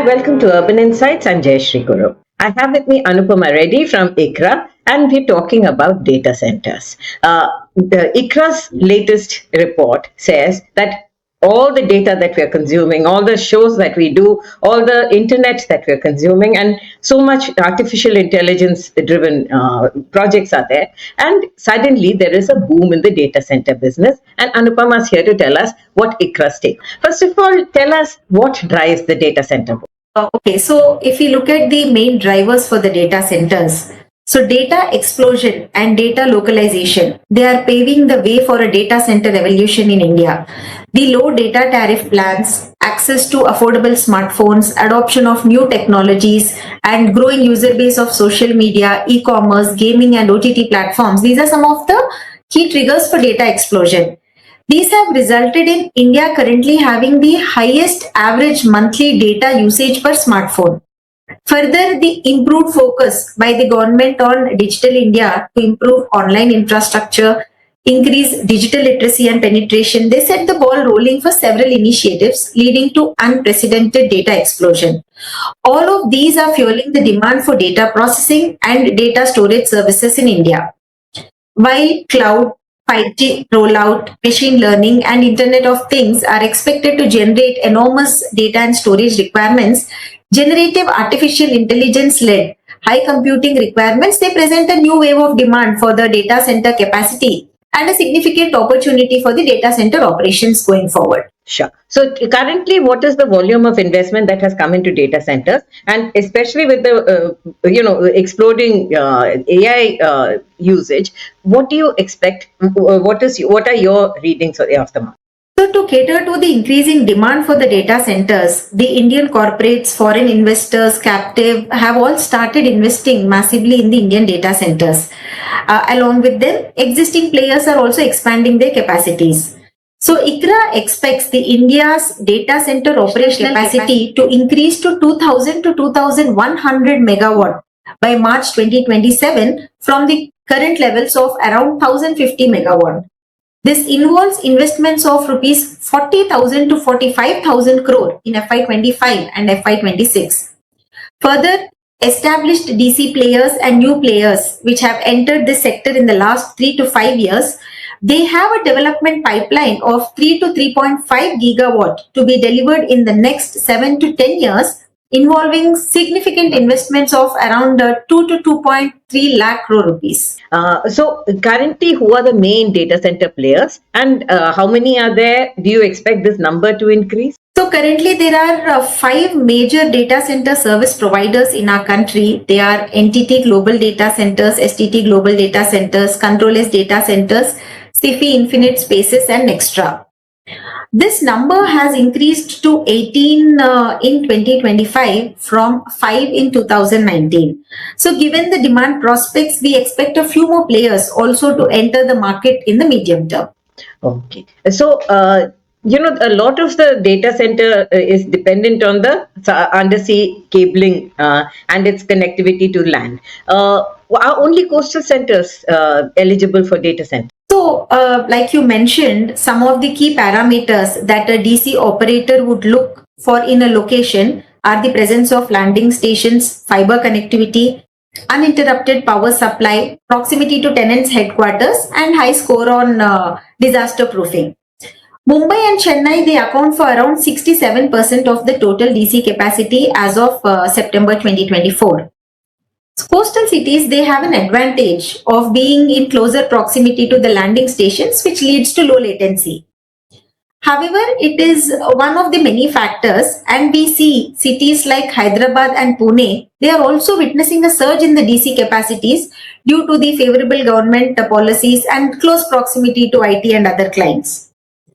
welcome to Urban Insights. I'm Jayashree Guru. I have with me Anupama Reddy from ICRA, and we're talking about data centers. The ICRA's latest report says that all the data that we're consuming, all the shows that we do, all the internet that we're consuming, and so much artificial intelligence driven projects are there. And suddenly there is a boom in the data center business. And Anupama is here to tell us what ICRA's take. First of all, tell us what drives the data center boom. Okay, so if we look at the main drivers for the data centers, so data explosion and data localization, they are paving the way for a data center revolution in India. The low data tariff plans, access to affordable smartphones, adoption of new technologies, and growing user base of social media, e-commerce, gaming, and OTT platforms, these are some of the key triggers for data explosion. These have resulted in India currently having the highest average monthly data usage per smartphone. Further, the improved focus by the government on Digital India to improve online infrastructure, increase digital literacy and penetration, they set the ball rolling for several initiatives leading to unprecedented data explosion. All of these are fueling the demand for data processing and data storage services in India. While cloud, 5G rollout, machine learning, and Internet of Things are expected to generate enormous data and storage requirements, generative artificial intelligence-led high computing requirements, they present a new wave of demand for the data center capacity and a significant opportunity for the data center operations going forward. Sure. So currently, what is the volume of investment that has come into data centers, and especially with the exploding AI usage? What do you expect? What are your readings of the market? So to cater to the increasing demand for the data centers, the Indian corporates, foreign investors, captive have all started investing massively in the Indian data centers. Along with them, existing players are also expanding their capacities. So ICRA expects the India's data center operational capacity to increase to 2000 to 2100 megawatt by March 2027 from the current levels of around 1050 megawatt. This involves investments of rupees 40,000 to 45,000 crore in FY25 and FY26. Further, established DC players and new players which have entered this sector in the last 3 to 5 years, they have a development pipeline of 3 to 3.5 gigawatt to be delivered in the next 7 to 10 years, involving significant investments of around 2 to 2.3 lakh crore rupees. So currently, who are the main data center players, and how many are there? Do you expect this number to increase? So currently there are 5 major data center service providers in our country. They are NTT Global Data Centers, STT Global Data Centers, Control-S Data Centers, SIFI Infinite Spaces, and Nextra. This number has increased to 18 in 2025 from 5 in 2019. So given the demand prospects, we expect a few more players also to enter the market in the medium term. Okay. So, a lot of the data center is dependent on the undersea cabling and its connectivity to land. Are only coastal centers eligible for data centers? So, like you mentioned, some of the key parameters that a DC operator would look for in a location are the presence of landing stations, fiber connectivity, uninterrupted power supply, proximity to tenants' headquarters, and high score on disaster proofing. Mumbai and Chennai, they account for around 67% of the total DC capacity as of September 2024. Coastal cities, they have an advantage of being in closer proximity to the landing stations, which leads to low latency. However, it is one of the many factors, and we see cities like Hyderabad and Pune, they are also witnessing a surge in the DC capacities due to the favorable government policies and close proximity to IT and other clients.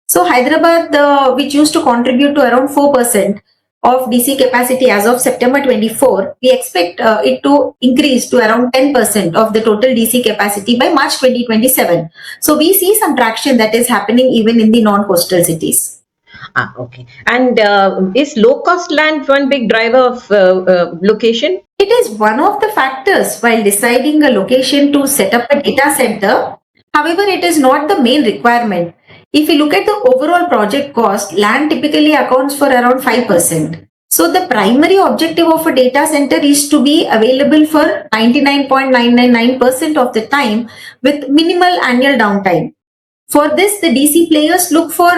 So Hyderabad, which used to contribute to around 4% of DC capacity as of September 24, we expect it to increase to around 10% of the total DC capacity by March 2027. So we see some traction that is happening even in the non-coastal cities. Okay. And is low-cost land one big driver of location? It is one of the factors while deciding a location to set up a data center. However, it is not the main requirement. If you look at the overall project cost, land typically accounts for around 5%. So the primary objective of a data center is to be available for 99.999% of the time with minimal annual downtime. For this, the DC players look for,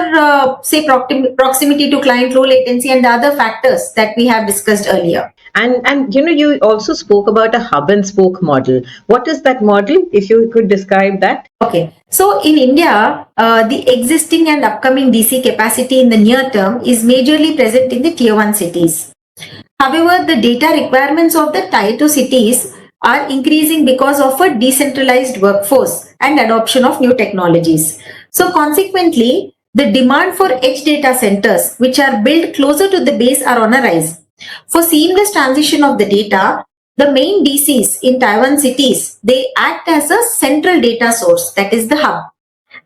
say, proximity to client, low latency, and the other factors that we have discussed earlier. And you also spoke about a hub and spoke model. What is that model? If you could describe that. Okay, so in India, the existing and upcoming DC capacity in the near term is majorly present in the tier 1 cities. However, the data requirements of the tier 2 cities are increasing because of a decentralized workforce and adoption of new technologies. So consequently, the demand for edge data centers, which are built closer to the base, are on a rise. For seamless transition of the data, the main DCs in Taiwan cities, they act as a central data source, that is the hub.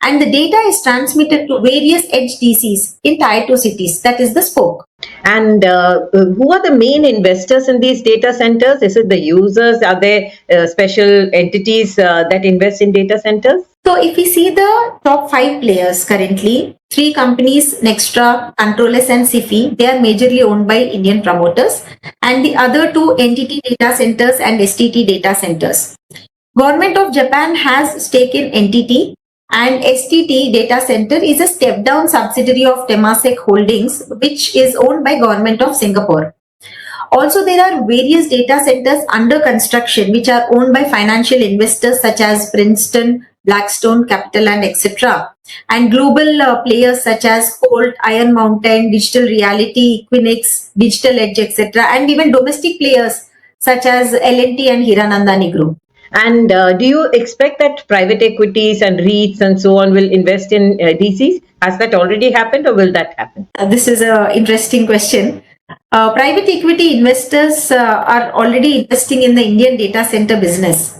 And the data is transmitted to various edge DCs in tier 2 cities, that is the spoke. And who are the main investors in these data centers? Is it the users? Are there special entities that invest in data centers? So if we see the top 5 players currently, 3 companies, Nextra, Controllers and Sifi, they are majorly owned by Indian promoters, and the other 2 entity data centers and STT data centers. Government of Japan has stake in NTT, and STT data center is a step down subsidiary of Temasek Holdings, which is owned by Government of Singapore. Also, there are various data centers under construction which are owned by financial investors such as Princeton, Blackstone, Capital, etc. And global players such as Colt, Iron Mountain, Digital Reality, Equinix, Digital Edge, etc. And even domestic players such as L&T and Hiranandani Group. And do you expect that private equities and REITs and so on will invest in DCs? Has that already happened or will that happen? This is an interesting question. Private equity investors are already investing in the Indian data center business.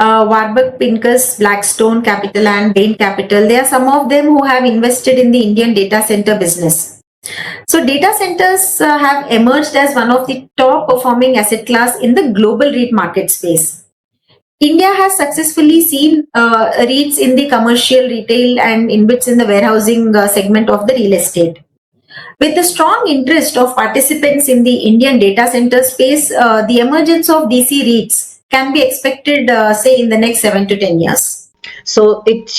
Warburg Pincus, Blackstone, Capital and Bain Capital, they are some of them who have invested in the Indian data center business. So data centers have emerged as one of the top performing asset class in the global REIT market space. India has successfully seen REITs in the commercial, retail and InvITs in the warehousing segment of the real estate. With the strong interest of participants in the Indian data center space, the emergence of DC REITs can be expected, say, in the next 7 to 10 years. So it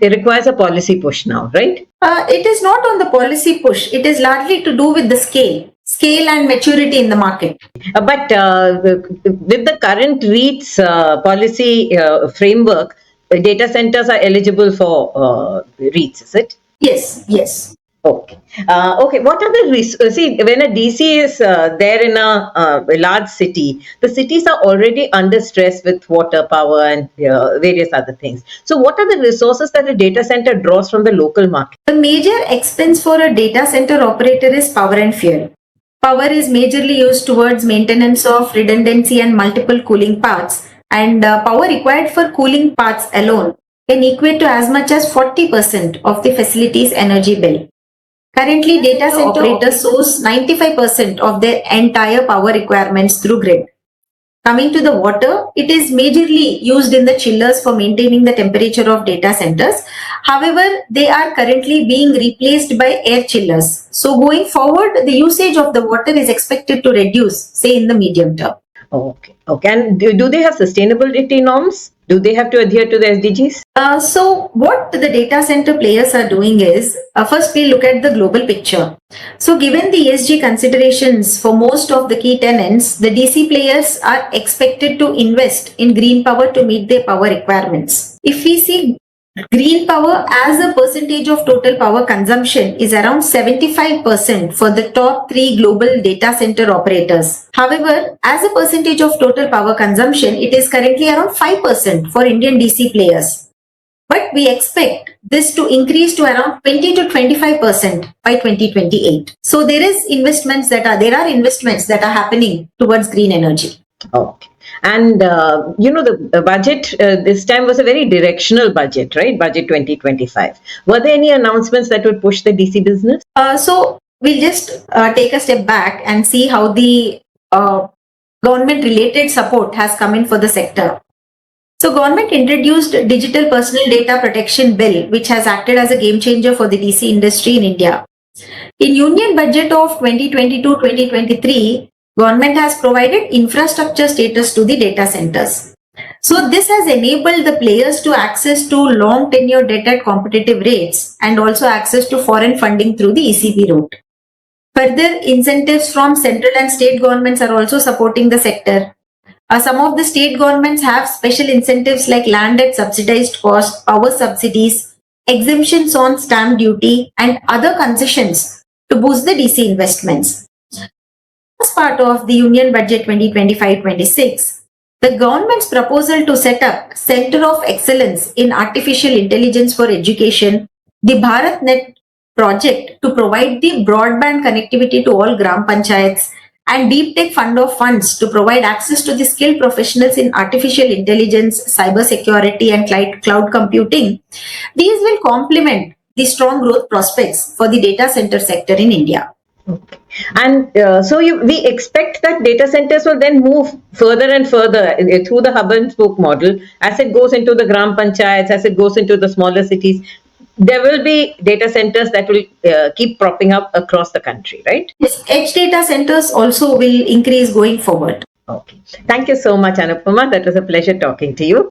requires a policy push now, right? It is not on the policy push. It is largely to do with the scale and maturity in the market. But with the current REITs policy framework, data centers are eligible for REITs, is it? Yes. Okay. Okay. What are the see, when a DC is there in a large city, the cities are already under stress with water, power, and various other things. So, what are the resources that a data center draws from the local market? The major expense for a data center operator is power and fuel. Power is majorly used towards maintenance of redundancy and multiple cooling paths, and power required for cooling paths alone can equate to as much as 40% of the facility's energy bill. Currently, data center operators source 95% of their entire power requirements through grid. Coming to the water, it is majorly used in the chillers for maintaining the temperature of data centers. However, they are currently being replaced by air chillers. So going forward, the usage of the water is expected to reduce, say, in the medium term. Okay. And do they have sustainability norms? Do they have to adhere to the SDGs? So what the data center players are doing is, first we look at the global picture. So given the ESG considerations for most of the key tenants, the DC players are expected to invest in green power to meet their power requirements. If we see green power as a percentage of total power consumption is around 75% for the top 3 global data center operators. However, as a percentage of total power consumption, it is currently around 5% for Indian DC players. But we expect this to increase to around 20 to 25% by 2028. So there are investments that are happening towards green energy. Okay. And, the budget this time was a very directional budget, right? Budget 2025. Were there any announcements that would push the DC business? So we'll just take a step back and see how the government-related support has come in for the sector. So government introduced Digital Personal Data Protection Bill, which has acted as a game changer for the DC industry in India. In Union Budget of 2022-2023, government has provided infrastructure status to the data centers. So this has enabled the players to access to long tenure debt at competitive rates and also access to foreign funding through the ECB route. Further, incentives from central and state governments are also supporting the sector. Some of the state governments have special incentives like land at subsidized cost, power subsidies, exemptions on stamp duty, and other concessions to boost the DC investments. As part of the Union Budget 2025-26, the government's proposal to set up Center of Excellence in Artificial Intelligence for Education, the BharatNet project to provide the broadband connectivity to all Gram Panchayats, and Deep Tech Fund of Funds to provide access to the skilled professionals in artificial intelligence, cyber security, and cloud computing. These will complement the strong growth prospects for the data center sector in India. Okay. And we expect that data centers will then move further and further through the hub and spoke model as it goes into the Gram Panchayats, as it goes into the smaller cities. There will be data centers that will keep propping up across the country, right? Yes, edge data centers also will increase going forward. Okay. Thank you so much, Anupama. That was a pleasure talking to you.